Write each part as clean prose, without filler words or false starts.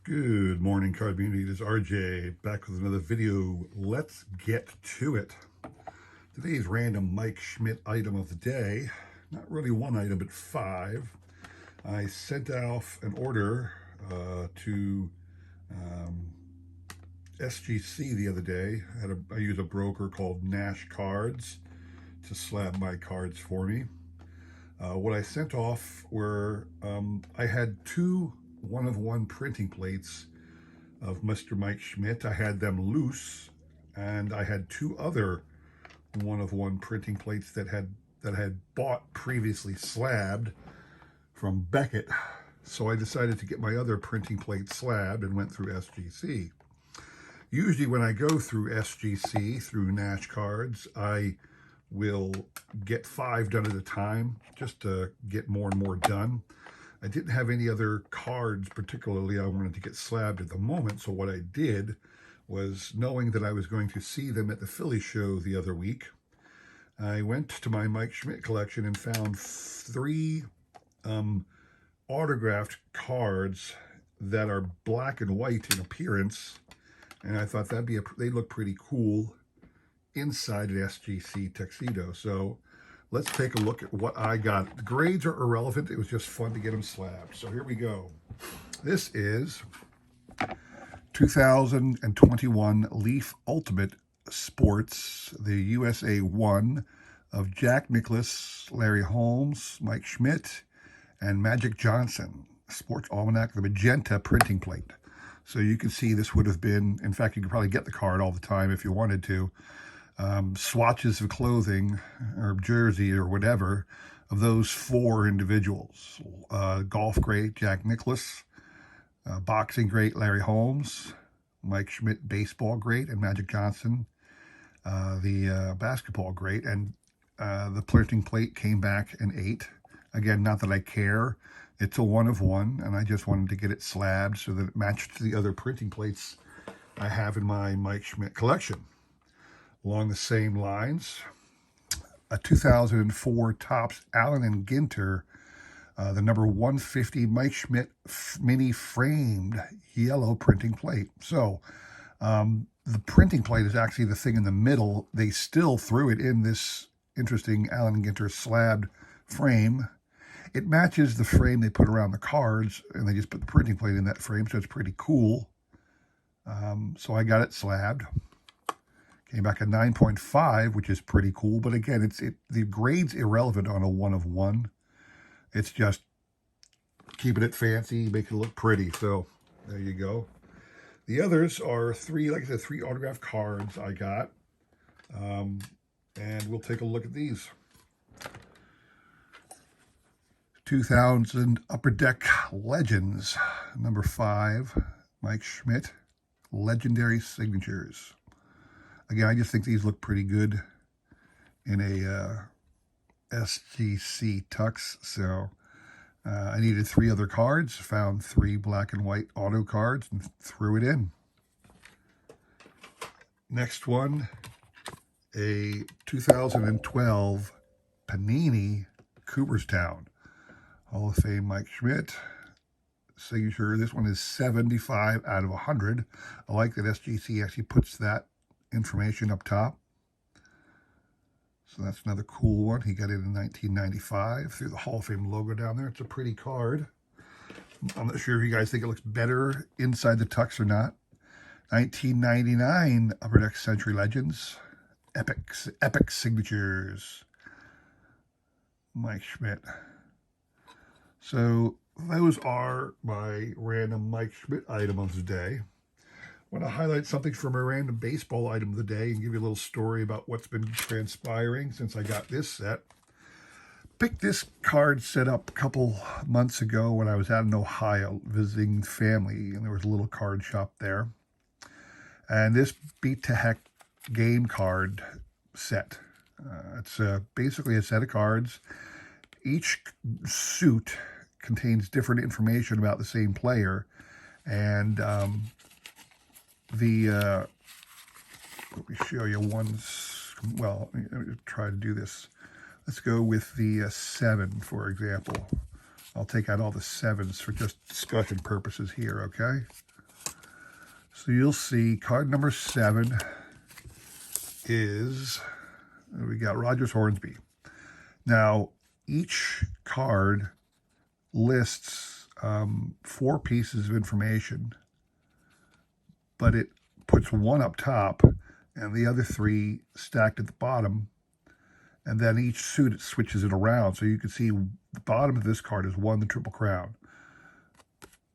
Good morning, card community. It is RJ back with another video. Let's get to it. Today's random Mike Schmidt item of the day. Not really one item, but five. I sent off an order to SGC the other day. I use a broker called Nash Cards to slab my cards for me. What I sent off were I had two one-of-one printing plates of Mr. Mike Schmidt. I had them loose, and I had two other one-of-one printing plates that I had bought previously slabbed from Beckett. So I decided to get my other printing plate slabbed and went through SGC. Usually when I go through SGC, through Nash Cards, I will get five done at a time just to get more and more done. I didn't have any other cards particularly I wanted to get slabbed at the moment, so what I did was, knowing that I was going to see them at the Philly show the other week, I went to my Mike Schmidt collection and found three autographed cards that are black and white in appearance, and I thought they look pretty cool inside an SGC tuxedo. So let's take a look at what I got. The grades are irrelevant. It was just fun to get them slabbed. So here we go. This is 2021 Leaf Ultimate Sports, the USA 1 of Jack Nicklaus, Larry Holmes, Mike Schmidt, and Magic Johnson. Sports Almanac, the magenta printing plate. So you can see this would have been, in fact, you could probably get the card all the time if you wanted to. Swatches of clothing or jersey or whatever of those four individuals. Golf great Jack Nicklaus, boxing great Larry Holmes, Mike Schmidt baseball great, and Magic Johnson the basketball great. And the printing plate came back an 8. Again, not that I care. It's a one-of-one, and I just wanted to get it slabbed so that it matched the other printing plates I have in my Mike Schmidt collection. Along the same lines, a 2004 Topps Allen and Ginter, the number 150 Mike Schmidt mini framed yellow printing plate. So the printing plate is actually the thing in the middle. They still threw it in this interesting Allen and Ginter slabbed frame. It matches the frame they put around the cards, and they just put the printing plate in that frame, so it's pretty cool. So I got it slabbed. Came back at 9.5, which is pretty cool. But again, the grade's irrelevant on a one-of-one. It's just keeping it fancy, making it look pretty. So there you go. The others are three, like I said, three autographed cards I got. And we'll take a look at these. 2000 Upper Deck Legends, number 5, Mike Schmidt, Legendary Signatures. Again, I just think these look pretty good in a SGC tux. So I needed 3 other cards, found 3 black and white auto cards, and threw it in. Next one, a 2012 Panini Cooperstown Hall of Fame Mike Schmidt signature. This one is 75 out of 100. I like that SGC actually puts that information up top. So that's another cool one. He got it in 1995 through the Hall of Fame logo down there. It's a pretty card. I'm not sure if you guys think it looks better inside the tux or not. 1999 Upper Deck Century Legends. Epic Signatures. Mike Schmidt. So those are my random Mike Schmidt item of the day. I want to highlight something from a random baseball item of the day and give you a little story about what's been transpiring since I got this set. Picked this card set up a couple months ago when I was out in Ohio visiting family, and there was a little card shop there. And this Beat to Heck game card set. It's basically a set of cards. Each suit contains different information about the same player, and let me show you one's, well, let me try to do this. Let's go with the 7, for example. I'll take out all the 7s for just discussion purposes here, okay? So you'll see card number 7 is, we got Rogers Hornsby. Now, each card lists 4 pieces of information, but it puts one up top and the other 3 stacked at the bottom, and then each suit it switches it around. So you can see the bottom of this card is 1, the Triple Crown.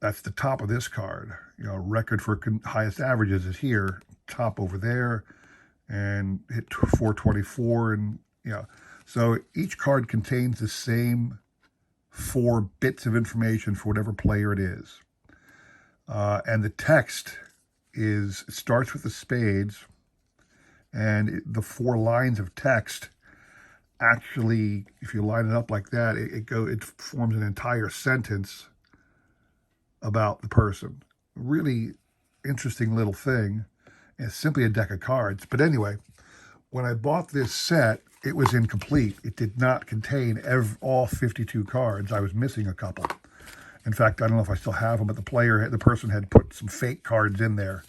That's the top of this card. You know, record for highest averages is here, top over there, and hit 424, and you know. So each card contains the same 4 bits of information for whatever player it is. And the text it starts with the spades, and the 4 lines of text actually, if you line it up like that, it forms an entire sentence about the person. Really interesting little thing. It's simply a deck of cards. But anyway, when I bought this set, it was incomplete. It did not contain all 52 cards. I was missing a couple. In fact, I don't know if I still have them, but the person had put some fake cards in there.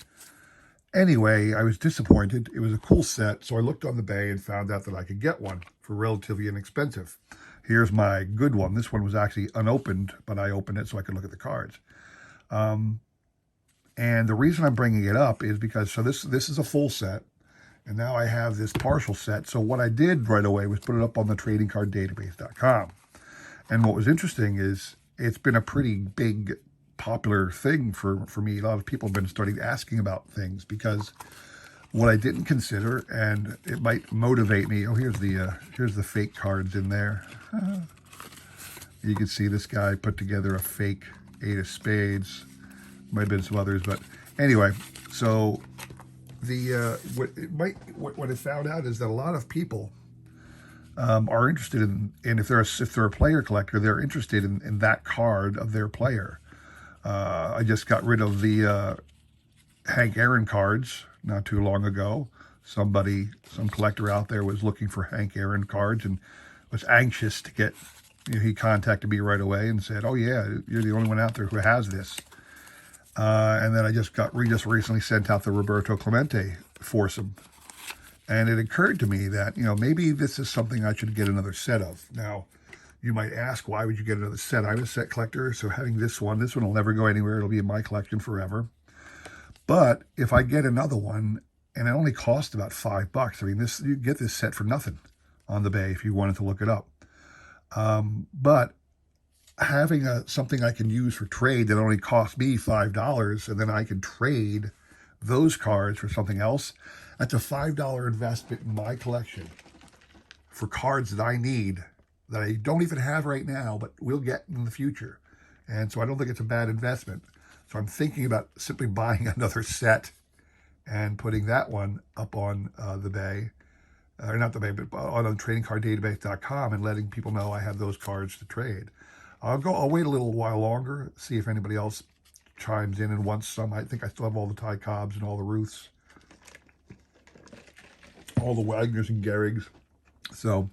Anyway, I was disappointed. It was a cool set, so I looked on the Bay and found out that I could get one for relatively inexpensive. Here's my good one. This one was actually unopened, but I opened it so I could look at the cards. And the reason I'm bringing it up is because, so this is a full set, and now I have this partial set. So what I did right away was put it up on the tradingcarddatabase.com. And what was interesting is it's been a pretty big popular thing for me. A lot of people have been starting asking about things, because what I didn't consider, and it might motivate me. Oh, here's the fake cards in there. You can see this guy put together a fake 8 of spades. Might have been some others, but anyway. So what I found out is that a lot of people are interested in if they're a player collector, they're interested in that card of their player. I just got rid of the Hank Aaron cards not too long ago. Some collector out there was looking for Hank Aaron cards and was anxious to get. He contacted me right away and said, "Oh yeah, you're the only one out there who has this." And then I just recently sent out the Roberto Clemente foursome, and it occurred to me that maybe this is something I should get another set of. Now, you might ask, why would you get another set? I'm a set collector, so having this one will never go anywhere. It'll be in my collection forever. But if I get another one, and it only costs about $5, I mean, you get this set for nothing on the Bay if you wanted to look it up. But having something I can use for trade that only costs me $5, and then I can trade those cards for something else, that's a $5 investment in my collection for cards that I need, that I don't even have right now, but will get in the future. And so I don't think it's a bad investment. So I'm thinking about simply buying another set and putting that one up on the Bay, or not the Bay, but on tradingcarddatabase.com, and letting people know I have those cards to trade. I'll wait a little while longer, see if anybody else chimes in and wants some. I think I still have all the Ty Cobbs and all the Ruths, all the Wagners and Gehrigs. So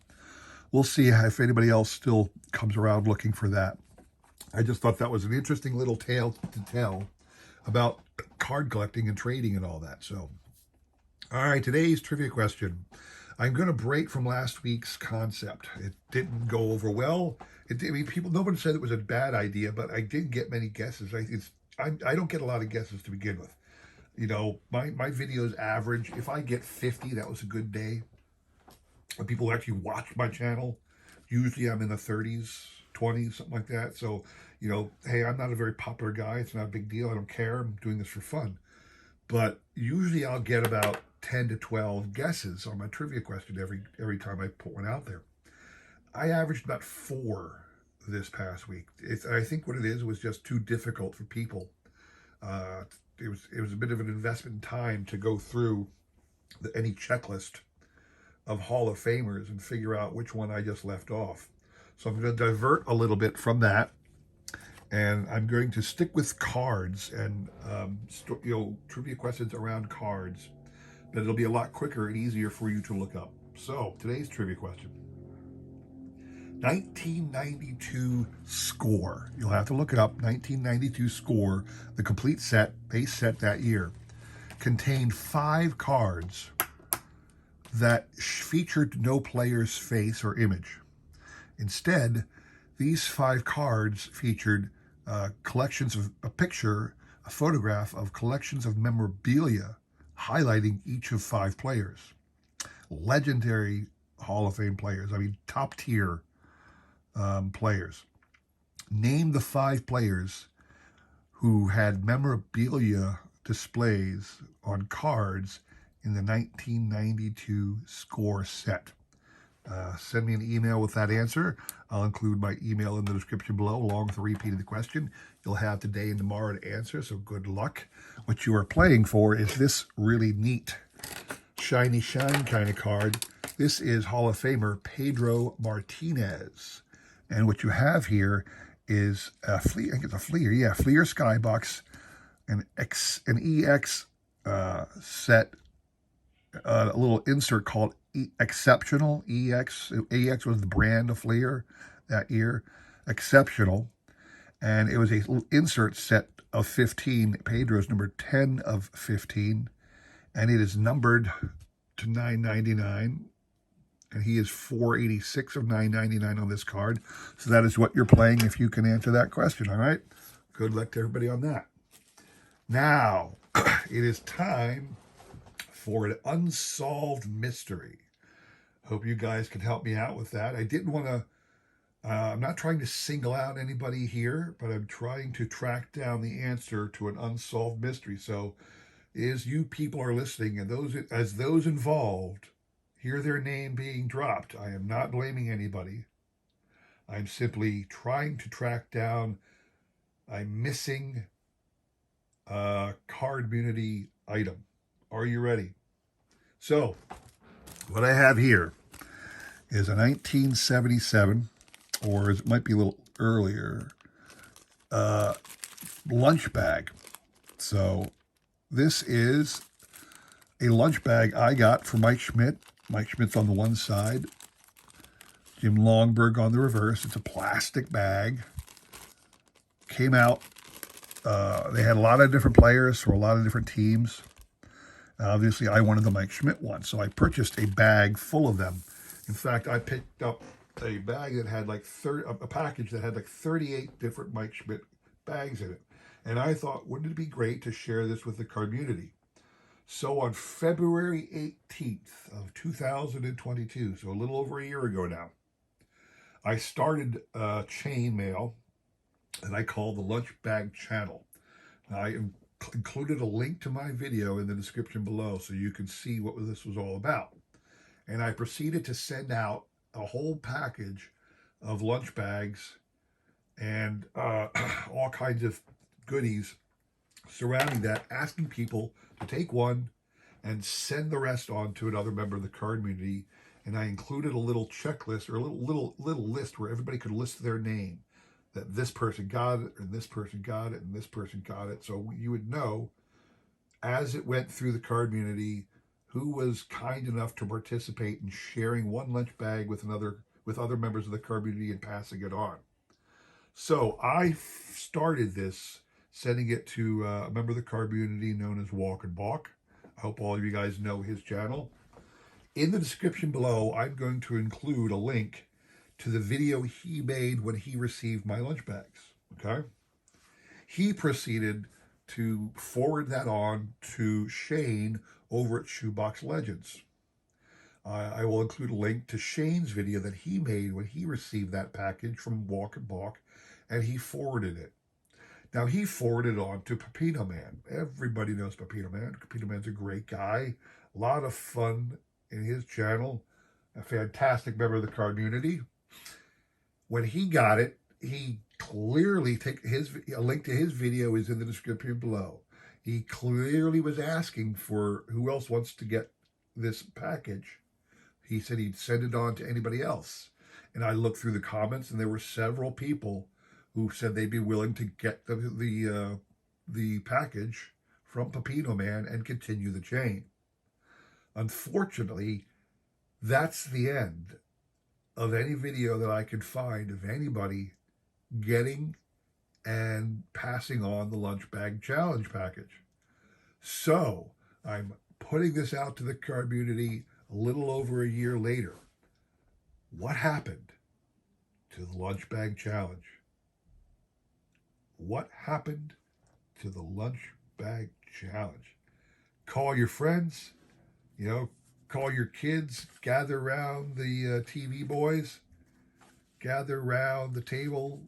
we'll see if anybody else still comes around looking for that. I just thought that was an interesting little tale to tell about card collecting and trading and all that. So, all right, today's trivia question. I'm going to break from last week's concept. It didn't go over well. Nobody said it was a bad idea, but I didn't get many guesses. I don't get a lot of guesses to begin with. My videos average. If I get 50, that was a good day. And people who actually watch my channel, usually I'm in the 30s, 20s, something like that. So, hey, I'm not a very popular guy. It's not a big deal. I don't care. I'm doing this for fun. But usually I'll get about 10 to 12 guesses on my trivia question every time I put one out there. I averaged about 4 this past week. I think what it was just too difficult for people. It was a bit of an investment in time to go through any checklist of Hall of Famers and figure out which one I just left off. So I'm going to divert a little bit from that, and I'm going to stick with cards and trivia questions around cards, but it'll be a lot quicker and easier for you to look up. So today's trivia question: 1992 score. You'll have to look it up. 1992 score, the complete set, base set that year. contained 5 cards that featured no player's face or image. Instead, these 5 cards featured collections of a photograph of collections of memorabilia highlighting each of 5 players. Legendary Hall of Fame players, I mean top tier players. Name the 5 players who had memorabilia displays on cards in the 1992 score set. Send me an email with that answer. I'll include my email in the description below, along with a repeat of the question. You'll have today and tomorrow to answer, so good luck. What you are playing for is this really neat shiny shine kind of card. This is Hall of Famer Pedro Martinez. And what you have here is a Fleer, I think it's a Fleer, yeah, Fleer Skybox, an EX set, a little insert called Exceptional EX. EX was the brand of Fleer that year, Exceptional. And it was a little insert set of 15. Pedro's number 10 of 15. And it is numbered to 999. And he is 486 of 999 on this card. So that is what you're playing if you can answer that question, all right? Good luck to everybody on that. Now, it is time for an Unsolved Mystery. Hope you guys can help me out with that. I didn't want to, I'm not trying to single out anybody here, but I'm trying to track down the answer to an unsolved mystery. So as you people are listening and those involved hear their name being dropped, I am not blaming anybody. I'm simply trying to track down a missing card community item. Are you ready? So, what I have here is a 1977, or it might be a little earlier, Lunchbag. So, this is a lunch bag I got for Mike Schmidt. Mike Schmidt's on the one side, Jim Longberg on the reverse. It's a plastic bag. Came out, they had a lot of different players for a lot of different teams. Obviously, I wanted the Mike Schmidt one, so I purchased a bag full of them. In fact, I picked up a bag that had like a package that had like 38 different Mike Schmidt bags in it. And I thought, wouldn't it be great to share this with the community? So on February 18th of 2022, so a little over a year ago now, I started a chain mail that I call the Lunchbag channel. I included a link to my video in the description below so you can see what this was all about. And I proceeded to send out a whole package of lunch bags and all kinds of goodies surrounding that, asking people to take one and send the rest on to another member of the card community. And I included a little checklist, or a little list where everybody could list their name, that this person got it, and this person got it, and this person got it. So you would know, as it went through the card community, who was kind enough to participate in sharing one lunch bag with other members of the card community and passing it on. So I started this, sending it to a member of the card community known as Walk and Balk. I hope all of you guys know his channel. In the description below, I'm going to include a link to the video he made when he received my lunch bags, okay? He proceeded to forward that on to Shane over at Shoebox Legends. I will include a link to Shane's video that he made when he received that package from Walk and Balk, and he forwarded it. Now, he forwarded it on to Pepino Man. Everybody knows Pepino Man. Pepino Man's a great guy. A lot of fun in his channel. A fantastic member of the card community. When he got it, he clearly a link to his video is in the description below. He clearly was asking for who else wants to get this package. He said he'd send it on to anybody else. And I looked through the comments, and there were several people who said they'd be willing to get the package from Pepino Man and continue the chain. Unfortunately, that's the end of any video that I could find of anybody getting and passing on the lunch bag challenge package. So I'm putting this out to the community a little over a year later. What happened to the Lunchbag Challenge? What happened to the Lunchbag Challenge? Call your friends, you know, call your kids, gather around the TV boys, gather around the table,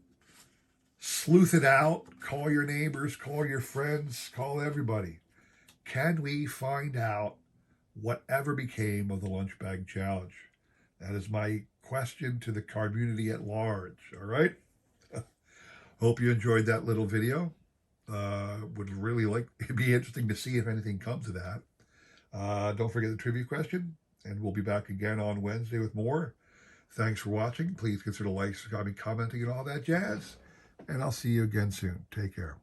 sleuth it out, call your neighbors, call your friends, call everybody. Can we find out whatever became of the Lunchbag Challenge? That is my question to the community at large, all right? Hope you enjoyed that little video. Would really like, it'd be interesting to see if anything comes of that. Don't forget the trivia question, and we'll be back again on Wednesday with more. Thanks for watching. Please consider liking, subscribing, commenting, and all that jazz. And I'll see you again soon. Take care.